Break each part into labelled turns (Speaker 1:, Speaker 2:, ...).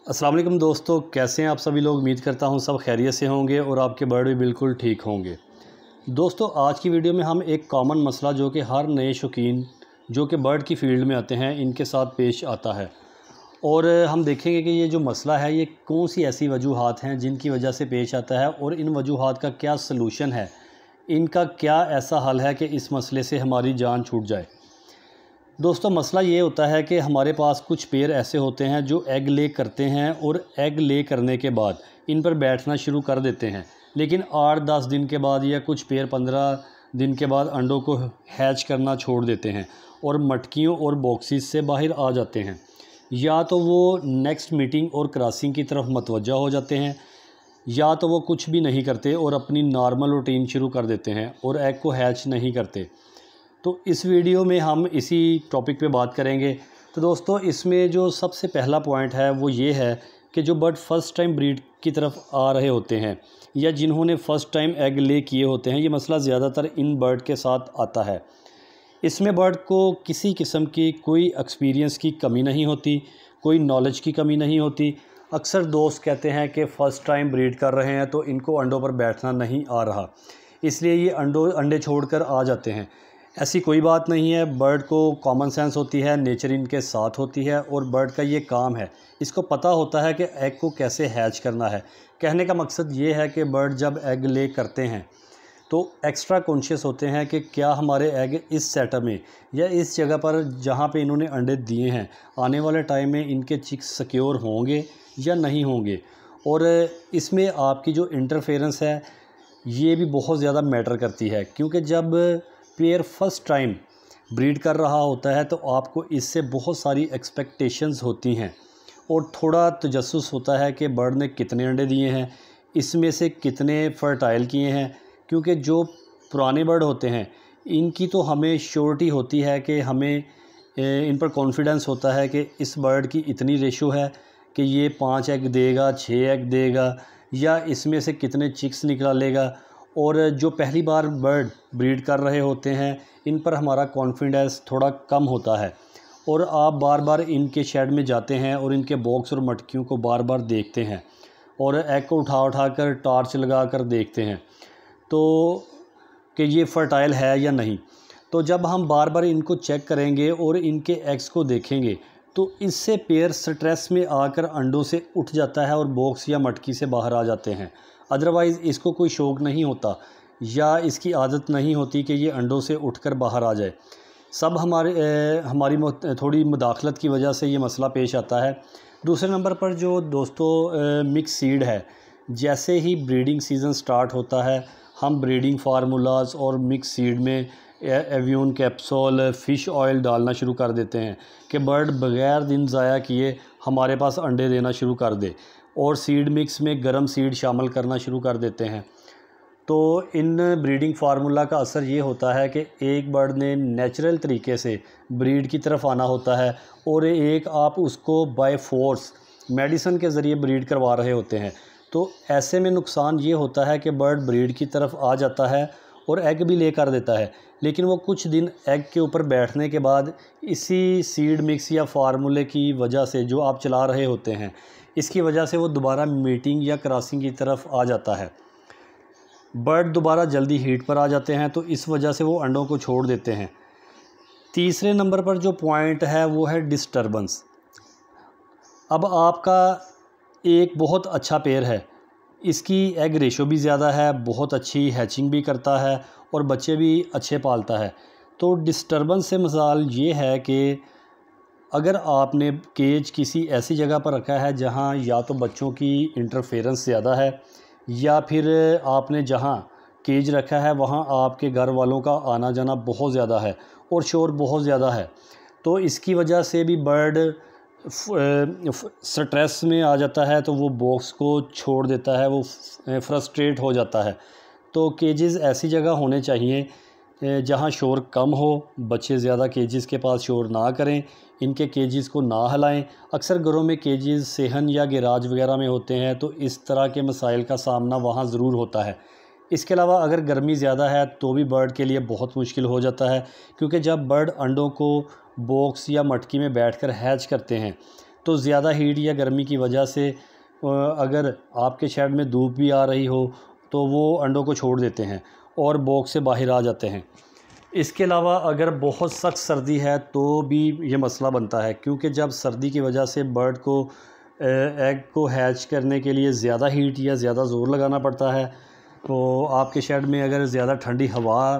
Speaker 1: अस्सलाम वालेकुम दोस्तों, कैसे हैं आप सभी लोग। उम्मीद करता हूं सब खैरियत से होंगे और आपके बर्ड भी बिल्कुल ठीक होंगे। दोस्तों, आज की वीडियो में हम एक कॉमन मसला जो कि हर नए शौकीन जो कि बर्ड की फ़ील्ड में आते हैं इनके साथ पेश आता है, और हम देखेंगे कि ये जो मसला है ये कौन सी ऐसी वजूहात हैं जिनकी वजह से पेश आता है और इन वजूहात का क्या सलूशन है, इनका क्या ऐसा हल है कि इस मसले से हमारी जान छूट जाए। दोस्तों, मसला ये होता है कि हमारे पास कुछ पेयर ऐसे होते हैं जो एग ले करते हैं और एग ले करने के बाद इन पर बैठना शुरू कर देते हैं, लेकिन 8-10 दिन के बाद या कुछ पेयर 15 दिन के बाद अंडों को हैच करना छोड़ देते हैं और मटकियों और बॉक्सेस से बाहर आ जाते हैं। या तो वो नेक्स्ट मीटिंग और क्रॉसिंग की तरफ मतवज्जा हो जाते हैं, या तो वो कुछ भी नहीं करते और अपनी नॉर्मल रूटीन शुरू कर देते हैं और एग को हैच नहीं करते। तो इस वीडियो में हम इसी टॉपिक पे बात करेंगे। तो दोस्तों, इसमें जो सबसे पहला पॉइंट है वो ये है कि जो बर्ड फ़र्स्ट टाइम ब्रीड की तरफ आ रहे होते हैं या जिन्होंने फ़र्स्ट टाइम एग ले किए होते हैं, ये मसला ज़्यादातर इन बर्ड के साथ आता है। इसमें बर्ड को किसी किस्म की कोई एक्सपीरियंस की कमी नहीं होती, कोई नॉलेज की कमी नहीं होती। अक्सर दोस्त कहते हैं कि फ़र्स्ट टाइम ब्रीड कर रहे हैं तो इनको अंडों पर बैठना नहीं आ रहा, इसलिए ये अंडे छोड़कर आ जाते हैं। ऐसी कोई बात नहीं है। बर्ड को कॉमन सेंस होती है, नेचर इनके साथ होती है और बर्ड का ये काम है, इसको पता होता है कि एग को कैसे हैच करना है। कहने का मकसद ये है कि बर्ड जब एग ले करते हैं तो एक्स्ट्रा कॉन्शियस होते हैं कि क्या हमारे एग इस सेटअप में या इस जगह पर जहाँ पे इन्होंने अंडे दिए हैं आने वाले टाइम में इनके चिक्स सिक्योर होंगे या नहीं होंगे। और इसमें आपकी जो इंटरफेरेंस है ये भी बहुत ज़्यादा मैटर करती है, क्योंकि जब पेयर फर्स्ट टाइम ब्रीड कर रहा होता है तो आपको इससे बहुत सारी एक्सपेक्टेशंस होती हैं और थोड़ा तजस्सुस होता है कि बर्ड ने कितने अंडे दिए हैं, इसमें से कितने फर्टाइल किए हैं। क्योंकि जो पुराने बर्ड होते हैं इनकी तो हमें श्योरिटी होती है कि हमें इन पर कॉन्फिडेंस होता है कि इस बर्ड की इतनी रेशो है कि ये 5 एग देगा, 6 एग देगा, या इसमें से कितने चिक्स निकालेगा। और जो पहली बार बर्ड ब्रीड कर रहे होते हैं इन पर हमारा कॉन्फिडेंस थोड़ा कम होता है और आप बार बार इनके शेड में जाते हैं और इनके बॉक्स और मटकियों को बार बार देखते हैं और एग को उठा कर टॉर्च लगा कर देखते हैं तो कि ये फर्टाइल है या नहीं। तो जब हम बार बार इनको चेक करेंगे और इनके एग्स को देखेंगे तो इससे पेयर स्ट्रेस में आकर अंडों से उठ जाता है और बॉक्स या मटकी से बाहर आ जाते हैं। अदरवाइज़ इसको कोई शौक़ नहीं होता या इसकी आदत नहीं होती कि ये अंडों से उठकर बाहर आ जाए। सब हमारी थोड़ी मुदाखलत की वजह से ये मसला पेश आता है। दूसरे नंबर पर जो दोस्तों मिक्स सीड है, जैसे ही ब्रीडिंग सीज़न स्टार्ट होता है हम ब्रीडिंग फार्मूलाज और मिक्स सीड में एवियन कैप्सूल, फ़िश ऑयल डालना शुरू कर देते हैं कि बर्ड बग़ैर दिन ज़ाया किए हमारे पास अंडे देना शुरू कर दे, और सीड मिक्स में गर्म सीड शामिल करना शुरू कर देते हैं। तो इन ब्रीडिंग फार्मूला का असर ये होता है कि एक बर्ड ने नेचुरल तरीके से ब्रीड की तरफ आना होता है और एक आप उसको बाय फोर्स मेडिसिन के ज़रिए ब्रीड करवा रहे होते हैं। तो ऐसे में नुकसान ये होता है कि बर्ड ब्रीड की तरफ आ जाता है और एग भी ले कर देता है, लेकिन वो कुछ दिन एग के ऊपर बैठने के बाद इसी सीड मिक्स या फार्मूले की वजह से जो आप चला रहे होते हैं इसकी वजह से वो दोबारा मीटिंग या क्रॉसिंग की तरफ आ जाता है। बर्ड दोबारा जल्दी हीट पर आ जाते हैं तो इस वजह से वो अंडों को छोड़ देते हैं। तीसरे नंबर पर जो पॉइंट है वो है डिस्टर्बेंस। अब आपका एक बहुत अच्छा पेयर है, इसकी एग रेशो भी ज़्यादा है, बहुत अच्छी हैचिंग भी करता है और बच्चे भी अच्छे पालता है। तो डिस्टर्बेंस से मिसाल ये है कि अगर आपने केज किसी ऐसी जगह पर रखा है जहां या तो बच्चों की इंटरफेरेंस ज़्यादा है, या फिर आपने जहां केज रखा है वहां आपके घर वालों का आना जाना बहुत ज़्यादा है और शोर बहुत ज़्यादा है, तो इसकी वजह से भी बर्ड स्ट्रेस में आ जाता है तो वो बॉक्स को छोड़ देता है, वो फ्रस्ट्रेट हो जाता है। तो केजेस ऐसी जगह होने चाहिए जहाँ शोर कम हो, बच्चे ज़्यादा केजेस के पास शोर ना करें, इनके केजेस को ना हिलाएं। अक्सर घरों में केजेस सेहन या गैराज वगैरह में होते हैं तो इस तरह के मसाइल का सामना वहाँ ज़रूर होता है। इसके अलावा अगर गर्मी ज़्यादा है तो भी बर्ड के लिए बहुत मुश्किल हो जाता है, क्योंकि जब बर्ड अंडों को बॉक्स या मटकी में बैठकर हैच करते हैं तो ज़्यादा हीट या गर्मी की वजह से अगर आपके शेड में धूप भी आ रही हो तो वो अंडों को छोड़ देते हैं और बॉक्स से बाहर आ जाते हैं। इसके अलावा अगर बहुत सख्त सर्दी है तो भी ये मसला बनता है, क्योंकि जब सर्दी की वजह से बर्ड को एग को हैच करने के लिए ज़्यादा हीट या ज़्यादा ज़ोर लगाना पड़ता है। तो आपके शेड में अगर ज़्यादा ठंडी हवा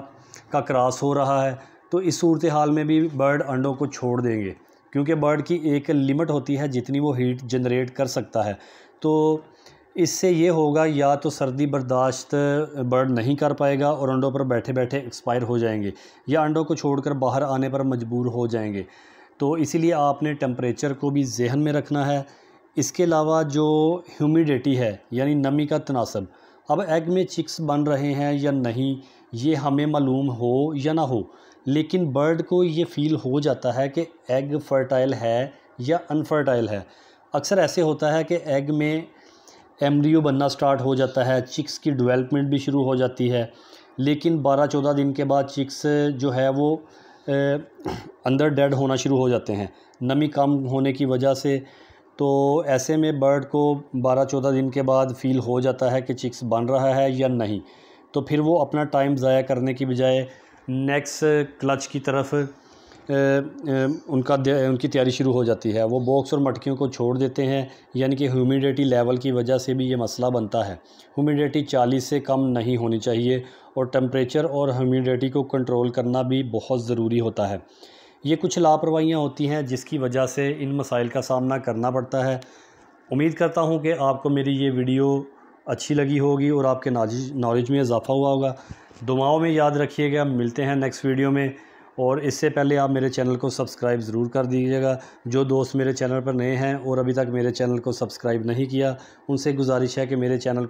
Speaker 1: का क्रॉस हो रहा है तो इस सूरत हाल में भी बर्ड अंडों को छोड़ देंगे, क्योंकि बर्ड की एक लिमिट होती है जितनी वो हीट जनरेट कर सकता है। तो इससे ये होगा, या तो सर्दी बर्दाश्त बर्ड नहीं कर पाएगा और अंडों पर बैठे बैठे एक्सपायर हो जाएंगे, या अंडों को छोड़कर बाहर आने पर मजबूर हो जाएंगे। तो इसीलिए आपने टेम्परेचर को भी जहन में रखना है। इसके अलावा जो ह्यूमिडिटी है यानी नमी का तनासब, अब एग में चिक्स बन रहे हैं या नहीं ये हमें मालूम हो या ना हो, लेकिन बर्ड को ये फ़ील हो जाता है कि एग फर्टाइल है या अनफर्टाइल है। अक्सर ऐसे होता है कि एग में एम्ब्रियो बनना स्टार्ट हो जाता है, चिक्स की डेवलपमेंट भी शुरू हो जाती है, लेकिन 12-14 दिन के बाद चिक्स जो है वो अंदर डेड होना शुरू हो जाते हैं नमी कम होने की वजह से। तो ऐसे में बर्ड को 12-14 दिन के बाद फ़ील हो जाता है कि चिक्स बन रहा है या नहीं, तो फिर वो अपना टाइम ज़ाया करने की बजाय नेक्स्ट क्लच की तरफ उनकी तैयारी शुरू हो जाती है। वो बॉक्स और मटकियों को छोड़ देते हैं, यानी कि ह्यूमिडिटी लेवल की वजह से भी ये मसला बनता है। ह्यूमिडिटी 40 से कम नहीं होनी चाहिए और टेम्परेचर और ह्यूमिडिटी को कंट्रोल करना भी बहुत ज़रूरी होता है। ये कुछ लापरवाहियाँ होती हैं जिसकी वजह से इन मसाइल का सामना करना पड़ता है। उम्मीद करता हूँ कि आपको मेरी ये वीडियो अच्छी लगी होगी और आपके नॉलेज में इजाफ़ा हुआ होगा। दुआओं में याद रखिएगा। मिलते हैं नेक्स्ट वीडियो में, और इससे पहले आप मेरे चैनल को सब्सक्राइब ज़रूर कर दीजिएगा। जो दोस्त मेरे चैनल पर नए हैं और अभी तक मेरे चैनल को सब्सक्राइब नहीं किया, उनसे गुजारिश है कि मेरे चैनल